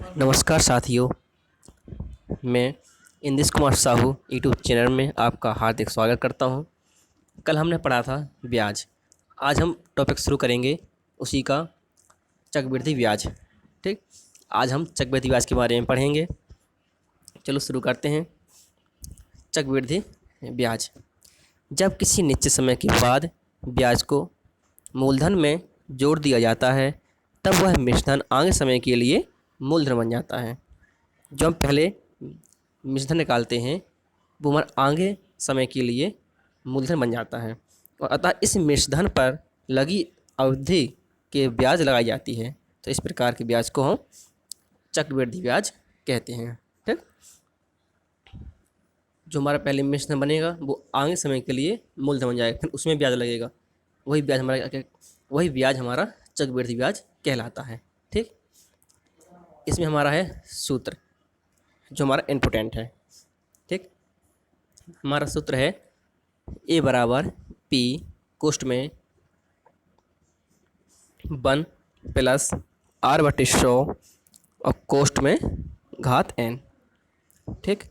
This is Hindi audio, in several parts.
नमस्कार साथियों, मैं इंदिश कुमार साहू यूट्यूब चैनल में आपका हार्दिक स्वागत करता हूं। कल हमने पढ़ा था ब्याज। आज हम टॉपिक शुरू करेंगे उसी का, चक्रवृद्धि ब्याज। ठीक, आज हम चक्रवृद्धि ब्याज के बारे में पढ़ेंगे। चलो शुरू करते हैं। चक्रवृद्धि ब्याज, जब किसी निश्चित समय के बाद ब्याज को मूलधन में जोड़ दिया जाता है तब वह मिश्रधन आगे समय के लिए मूलधन बन जाता है। जो हम पहले मिश्रधन निकालते हैं वो हमारा आगे समय के लिए मूलधन बन जाता है, और अतः इस मिश्रधन पर लगी अवधि के ब्याज लगाई जाती है। तो इस प्रकार के ब्याज को हम चक्रवृद्धि ब्याज कहते हैं। ठीक, जो हमारा पहले मिश्रधन बनेगा वो आगे समय के लिए मूलधन बन जाएगा, फिर उसमें ब्याज लगेगा। वही ब्याज हमारा चक्रवृद्धि ब्याज कहलाता है। ठीक, इसमें हमारा है सूत्र जो हमारा इम्पोर्टेंट है। ठीक, हमारा सूत्र है ए बराबर पी कोष्ठ में 1 प्लस आर बटे 100 और कोष्ठ में घात n। ठीक,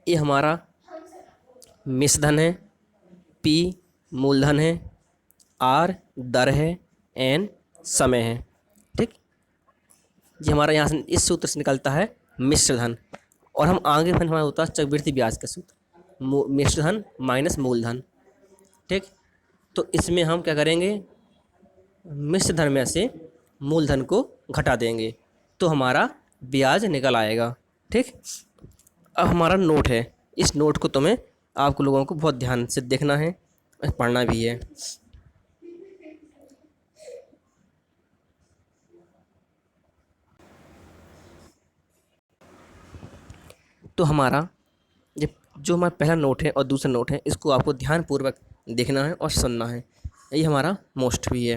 ये हमारा मिश्रधन है, पी मूलधन है, आर दर है, एन समय है। ठीक, ये हमारा यहाँ से इस सूत्र से निकलता है मिश्रधन, और हम आगे फिर हमारा होता है चक्रवृद्धि ब्याज का सूत्र, मिश्रधन माइनस मूलधन। ठीक, तो इसमें हम क्या करेंगे, मिश्रधन में से मूलधन को घटा देंगे तो हमारा ब्याज निकल आएगा। ठीक, अब हमारा नोट है। इस नोट को तुम्हें आपको लोगों को बहुत ध्यान से देखना है और पढ़ना भी है। तो हमारा जो हमारा पहला नोट है और दूसरा नोट है, इसको आपको ध्यानपूर्वक देखना है और सुनना है। यही हमारा मोस्ट भी है।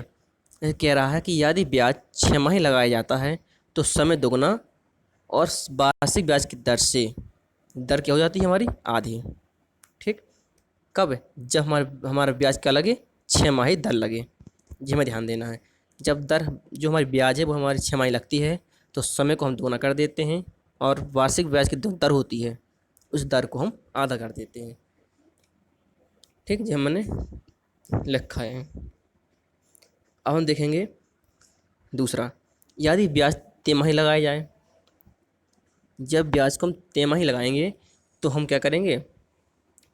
ये कह रहा है कि यदि ब्याज 6 माही लगाया जाता है तो समय दुगना और वार्षिक ब्याज की दर से, दर क्या हो जाती है हमारी आधी। ठीक, कब, जब हमारा ब्याज क्या लगे, 6 माही दर लगे। ये हमें ध्यान देना है। जब दर जो हमारी ब्याज है वो हमारी 6 माही लगती है तो समय को हम दोगुना कर देते हैं, और वार्षिक ब्याज की जो दर होती है उस दर को हम आधा कर देते हैं। ठीक, जो हमने लिखा है। अब हम देखेंगे दूसरा, यदि ब्याज तिमाही लगाया जाए। जब ब्याज को हम तिमाही लगाएंगे तो हम क्या करेंगे,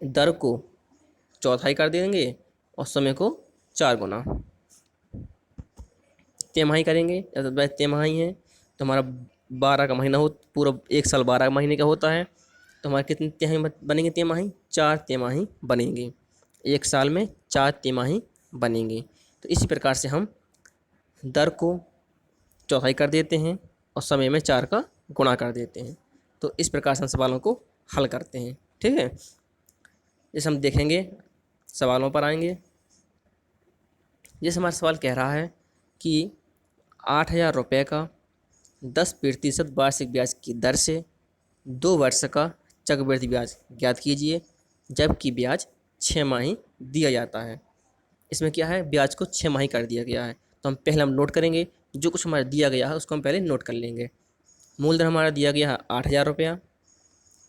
दर को चौथाई कर देंगे और समय को 4 गुना। तिमाही करेंगे, जब ब्याज तिमाही है तो हमारा 12 का महीना हो, पूरा एक साल 12 महीने का होता है, तो हमारे कितनी तिमाही बनेंगे, तिमाही 4 तिमाही बनेंगे। एक साल में 4 तिमाही बनेंगे। तो इसी प्रकार से हम दर को चौथाई कर देते हैं और समय में 4 का गुणा कर देते हैं। तो इस प्रकार से हम सवालों को हल करते हैं। ठीक है, जैसे हम देखेंगे सवालों पर आएंगे। जैसे हमारा सवाल कह रहा है कि 8,000 रुपये का 10% वार्षिक ब्याज की दर से 2 वर्ष का चक्रवृद्धि ब्याज ज्ञात कीजिए, जबकि ब्याज 6 माही दिया जाता है। इसमें क्या है, ब्याज को 6 माही कर दिया गया है। तो हम पहले नोट करेंगे जो कुछ हमारा दिया गया है उसको हम पहले नोट कर लेंगे। मूलधन हमारा दिया गया है 8,000 रुपया,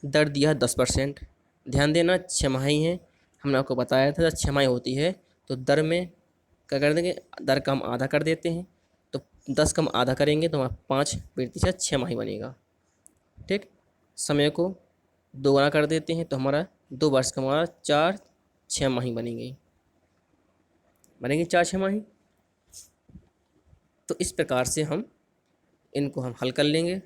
दर दिया है 10%। ध्यान देना 6 माही है, हमने आपको बताया था जब 6 माही होती है तो दर में क्या कर देंगे, दर का हम आधा कर देते हैं। तो 10 का हम आधा करेंगे तो हमारा 5% 6 माही बनेगा। ठीक, समय को दोगुना कर देते हैं तो हमारा 2 वर्ष का हमारा 4 6 माही बनेंगे 4 6 माही। तो इस प्रकार से हम इनको हम हल कर लेंगे।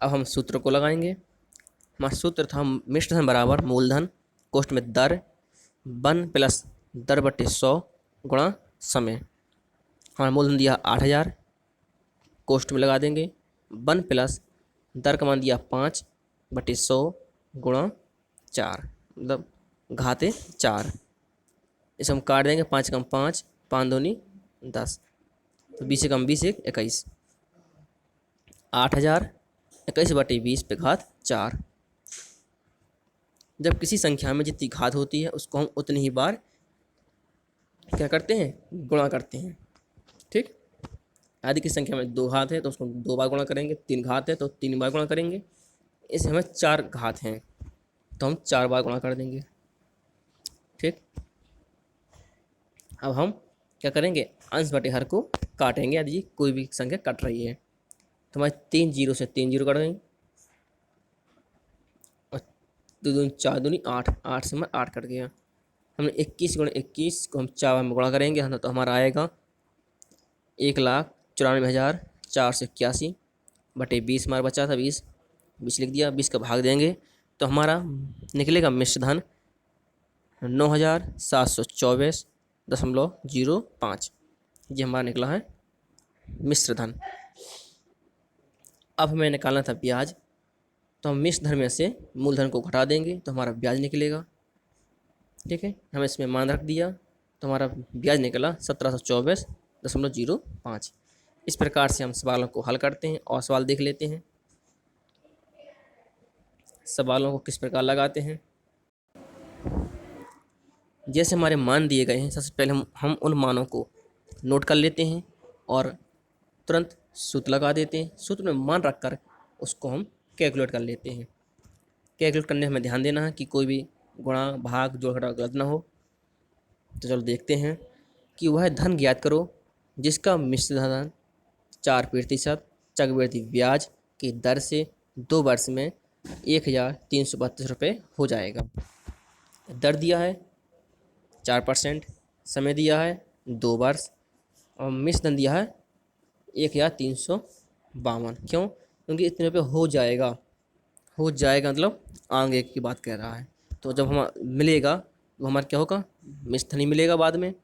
अब हम सूत्र को लगाएंगे। हमारा सूत्र था मिश्रधन बराबर मूलधन कोष्ठ में दर 1 प्लस दर बटे 100 गुणा समय। हमारा मूलधन दिया 8,000, कोष्ठ में लगा देंगे 1 प्लस दर का मान दिया 5 बटे 100 गुणा 4, मतलब घाते 4। इसे हम काट देंगे, 5 कम 5, 5 दूनी 10, तो 20 से कम 20 एक 21। 8,000 21 बटे 20 पे घात 4। जब किसी संख्या में जितनी घात होती है उसको हम उतनी ही बार क्या करते हैं, गुणा करते हैं। ठीक, यदि किसी संख्या में 2 घात है तो उसको 2 बार गुणा करेंगे, 3 घात है तो 3 बार गुणा करेंगे, इसे हमें 4 घात हैं तो हम 4 बार गुणा कर देंगे। ठीक, अब हम क्या करेंगे, अंश बटे हर को काटेंगे। यदि कोई भी संख्या कट रही है तो हमारे 3 जीरो से 3 जीरो कट गई, और 2 दूनी 4 दूनी 8, 8 से हमारा 8 कट गया। हमने 21 गुणा 21 को हम 4 में गुणा करेंगे तो हमारा आएगा 1,94,481 बटे 20 हमारा बचा था, 20 20 लिख दिया, 20 का भाग देंगे तो हमारा निकलेगा मिश्र धन 9,724.05। ये हमारा निकला है मिश्र धन। अब हमें निकालना था ब्याज, तो हम मिश्र धन में से मूलधन को घटा देंगे तो हमारा ब्याज निकलेगा। ठीक है, हमें इसमें मान रख दिया तो हमारा ब्याज निकला 1724.05। इस प्रकार से हम सवालों को हल करते हैं और सवाल देख लेते हैं। सवालों को किस प्रकार लगाते हैं, जैसे हमारे मान दिए गए हैं, सबसे पहले हम उन मानों को नोट कर लेते हैं और तुरंत सूत्र लगा देते हैं। सूत्र में मान रखकर उसको हम कैलकुलेट कर लेते हैं। कैलकुलेट करने में हमें ध्यान देना है कि कोई भी गुणा भाग जोड़ घटाव गलत ना हो। तो चलो देखते हैं कि वह धन ज्ञात करो जिसका मिश्र धन 4% चक्रवृद्धि ब्याज की दर से 2 वर्ष में 1,332 रुपये हो जाएगा। दर दिया है 4%, समय दिया है 2 वर्ष, और मिश्र धन दिया है 1,352। क्यों? क्योंकि इतने रुपये हो जाएगा, हो जाएगा मतलब आगे की बात कह रहा है। तो जब हम मिलेगा तो हमारा क्या होगा, मिश्र धन ही मिलेगा बाद में।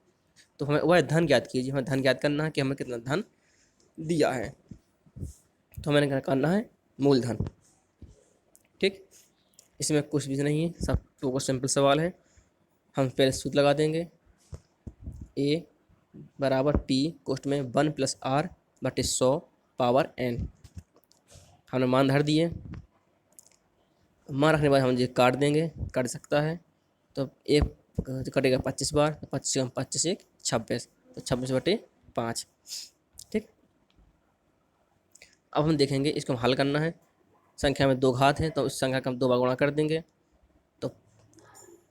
तो हमें वह धन ज्ञात कीजिए, हमें धन ज्ञात करना है कि हमें कितना धन दिया है, तो हमें क्या करना है, मूलधन। ठीक, इसमें कुछ भी नहीं है, सब तो सिंपल सवाल है। हम पहले सूत्र लगा देंगे, ए बराबर पी कोष्ठ में 1 + r बटे 100 पावर n। हमने मान धर दिए, मान रखने के बाद हम ये काट देंगे, काट सकता है तो एक कटेगा 25 बार, तो 25 25 1 26, तो 26/5। ठीक, अब हम देखेंगे इसको हम हल करना है। संख्या में 2 घात हैं तो इस संख्या का हम 2 बार गुणा कर देंगे, तो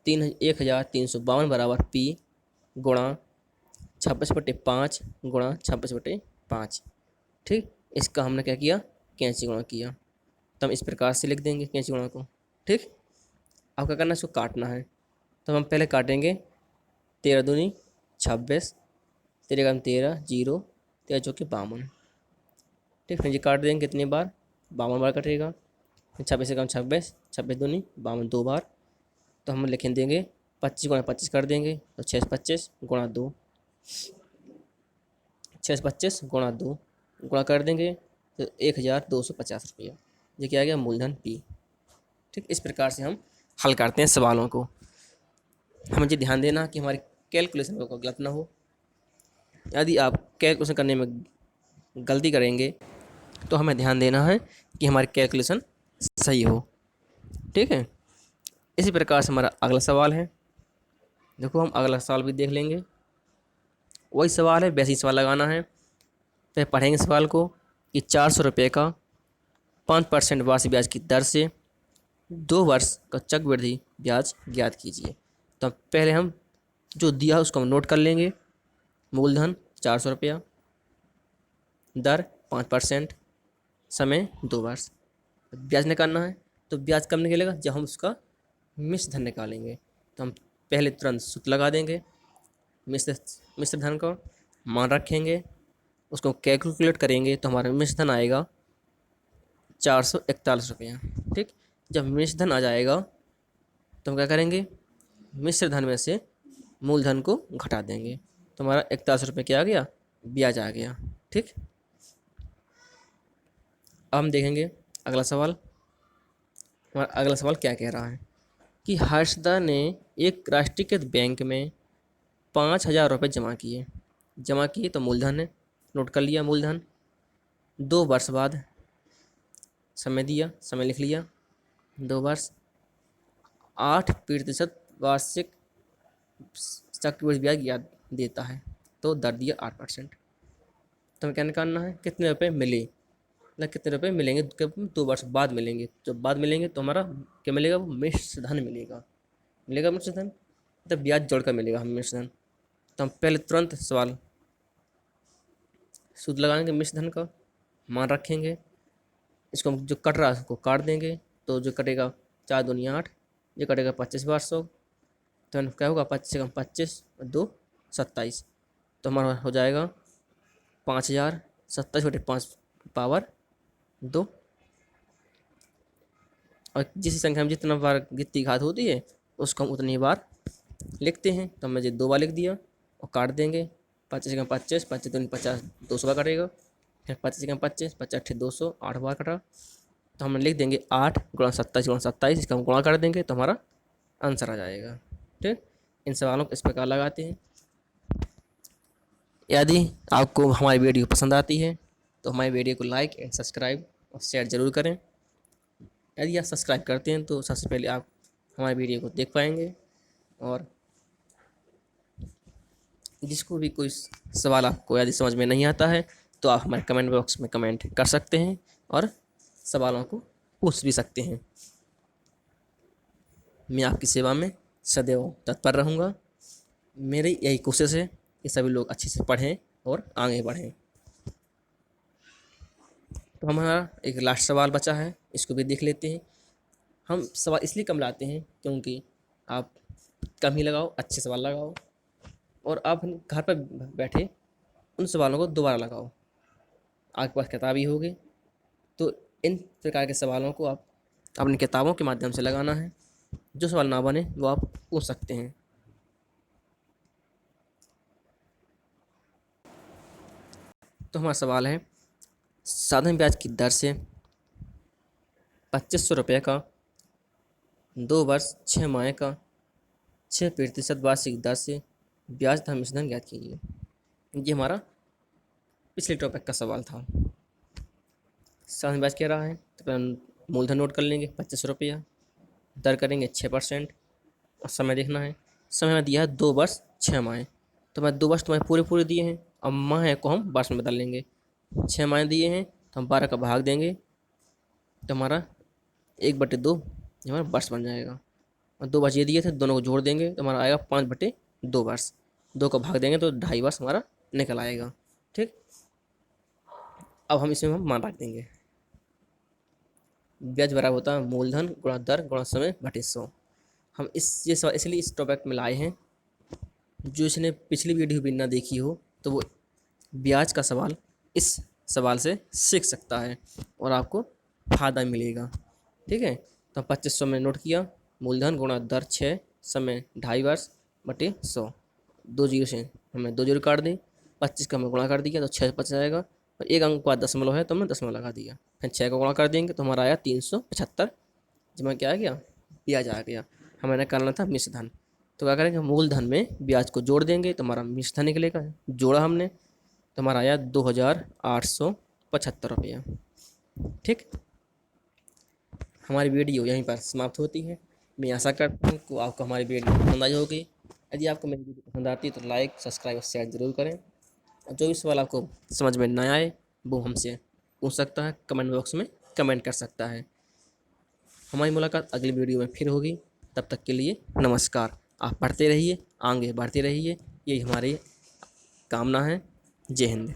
1,352 बराबर पी गुणा 26/5 गुणा 26/5। ठीक, इसका हमने क्या किया, कैंची गुणा किया, तो हम इस प्रकार से लिख देंगे कैंची गुणा को। ठीक, अब क्या करना है, इसको काटना है। तो हम पहले काटेंगे 13 दूनी 26, 13 का 13 जीरो, 13 चौके 52। ठीक, फिर ये काट देंगे कितनी बार, 52 बार कटेगा। 26 से कम 26, 26 दूनी 52 2 बार, तो हम लिख देंगे 25 गुणा 25 कर देंगे, तो 6 25 गुणा 2, 6 25 गुणा 2 गुणा कर देंगे तो 1,250 रुपया। ये क्या आ गया, मूलधन पी। ठीक, इस प्रकार से हम हल करते हैं सवालों को। हमें ये ध्यान देना कि हमारी कैलकुलेशन को गलत ना हो। यदि आप कैलकुलेशन करने में गलती करेंगे तो हमें ध्यान देना है कि हमारी कैलकुलेशन सही हो। ठीक है, इसी प्रकार से हमारा अगला सवाल है। देखो हम अगला सवाल भी देख लेंगे, वही सवाल है, वैसे ही सवाल लगाना है। फिर पढ़ेंगे सवाल को कि 400 रुपये का 5% वार्षिक ब्याज की दर से 2 वर्ष का चक्रवृद्धि ब्याज ज्ञात कीजिए। तो पहले हम जो दिया है उसको हम नोट कर लेंगे। मूलधन 400 रुपया, दर 5%, समय 2 वर्ष। ब्याज निकालना है तो ब्याज कब निकलेगा, जब हम उसका मिश्र धन निकालेंगे। तो हम पहले तुरंत सूत्र लगा देंगे, मिश्र धन का मान रखेंगे, उसको कैलकुलेट करेंगे तो हमारा मिश्र धन आएगा 441 रुपया। ठीक, जब मिश्र धन आ जाएगा तो हम क्या करेंगे, मिश्र धन में से मूलधन को घटा देंगे, तो हमारा 41 रुपये क्या आ गया, ब्याज आ गया। ठीक, अब हम देखेंगे अगला सवाल। हमारा अगला सवाल क्या कह रहा है कि हर्षदा ने एक राष्ट्रीयकृत बैंक में 5,000 रुपये जमा किए तो मूलधन है, नोट कर लिया मूलधन। 2 वर्ष बाद समय दिया, समय लिख लिया, 2 वर्ष, 8% वार्षिक चक्रवृद्धि ब्याज याद देता है, तो दर दिया 8%। तुम्हें क्या निकालना है, कितने रुपए मिले, मतलब कितने रुपए मिलेंगे, कब 2 वर्ष बाद मिलेंगे। जब बाद मिलेंगे तो हमारा क्या मिलेगा, वो मिश्र धन मिलेगा। मिलेगा मिश्र धन, मतलब ब्याज जोड़कर मिलेगा हमें मिश्र धन। तो हम पहले तुरंत सवाल सूद लगाएंगे मिश्र धन का, मान रखेंगे, इसको हम जो कट रहा है उसको काट देंगे। तो जो कटेगा 4×2=8, जो कटेगा 25/100, तो क्या होगा 25 और 2 27, तो हमारा हो जाएगा 5000। 27/5 और जिस संख्या में जितना बार गिनती घात होती है उसको हम उतनी बार लिखते हैं। तो हमने 2 बार लिख दिया और काट देंगे। 25×25, 25×2=50, 200 बार कटेगा। फिर 25×25, 50×8 8 बार कटा। तो हम लिख देंगे 8 × 27 इसका हम गुणा कर देंगे तो हमारा आंसर आ जाएगा। ठीक, इन सवालों को इस प्रकार लगाते हैं। यदि आपको हमारी वीडियो पसंद आती है तो हमारी वीडियो को लाइक एंड सब्सक्राइब और शेयर ज़रूर करें। यदि आप सब्सक्राइब करते हैं तो सबसे पहले आप हमारी वीडियो को देख पाएंगे, और जिसको भी कोई सवाल आपको यदि समझ में नहीं आता है तो आप हमारे कमेंट बॉक्स में कमेंट कर सकते हैं और सवालों को पूछ भी सकते हैं। मैं आपकी सेवा में सदैव तत्पर रहूँगा। मेरी यही कोशिश है कि सभी लोग अच्छे से पढ़ें और आगे बढ़ें। तो हमारा एक लास्ट सवाल बचा है, इसको भी देख लेते हैं। हम सवाल इसलिए कम लाते हैं क्योंकि आप कम ही लगाओ, अच्छे सवाल लगाओ, और आप घर पर बैठे उन सवालों को दोबारा लगाओ। आपके पास किताब ही होगी तो इन प्रकार के सवालों को आप अपनी किताबों के माध्यम से लगाना है। जो सवाल ना बने वो आप पूछ सकते हैं। तो हमारा सवाल है, साधारण ब्याज की दर से 2500 रुपये का 2 वर्ष 6 माह का 6% वार्षिक दर से ब्याज तथा मिश्रधन ज्ञात कीजिए। ये हमारा पिछले टॉपिक का सवाल था। साधारण ब्याज कह रहा है तो पहले मूलधन नोट कर लेंगे 2500 रुपया, दर करेंगे 6% और समय देखना है। समय में दिया है 2 वर्ष 6 माह, तो मैं 2 वर्ष तुम्हारे पूरे पूरे दिए हैं। अब माह को हम वर्ष में बदल लेंगे। 6 माह दिए हैं तो हम 12 का भाग देंगे तो हमारा 1/2 हमारा वर्ष बन जाएगा। और 2 वर्ष ये दिए थे, दोनों को जोड़ देंगे तो हमारा आएगा 5/2 वर्ष। 2 का भाग देंगे तो 2.5 वर्ष हमारा निकल आएगा। ठीक, अब हम इसमें मान रख देंगे ब्याज बराबर होता है मूलधन गुणा दर गुणा समय बटे 100। हम ये सवाल इसलिए इस टॉपिक में लाए हैं, जो इसने पिछली वीडियो भी ना देखी हो तो वो ब्याज का सवाल इस सवाल से सीख सकता है और आपको फ़ायदा मिलेगा। ठीक है, तो 2500 में नोट किया, मूलधन गुणा दर 6, समय 2.5 वर्ष बटे 100। 2 जीरो से हमें 2 जीरो काट दें, 25 का हमें गुणा कर दिया तो 6 बच जाएगा, और 1 अंक का दशमलव है तो हमने दशमलव लगा दिया। फिर 6 का गुणा कर देंगे तो हमारा आया 375, जिसमें क्या आ गया, ब्याज आ गया। हमें निकालना था मिश्रधन, तो क्या करेंगे, मूलधन में ब्याज को जोड़ देंगे तो हमारा मिश्रधन निकलेगा। जोड़ा हमने तो हमारा आया 2875 रुपया। ठीक, हमारी वीडियो यहीं पर समाप्त होती है। मैं आशा करता हूँ कि आपको हमारी वीडियो पसंद आई होगी। यदि आपको मेरी वीडियो पसंद आती है तो लाइक सब्सक्राइब और शेयर ज़रूर करें। और जो भी सवाल आपको समझ में ना आए वो हमसे पूछ सकता है, कमेंट बॉक्स में कमेंट कर सकता है। हमारी मुलाकात अगली वीडियो में फिर होगी। तब तक के लिए नमस्कार। आप पढ़ते रहिए, आगे बढ़ते रहिए, यही हमारी कामना है। जय हिंद।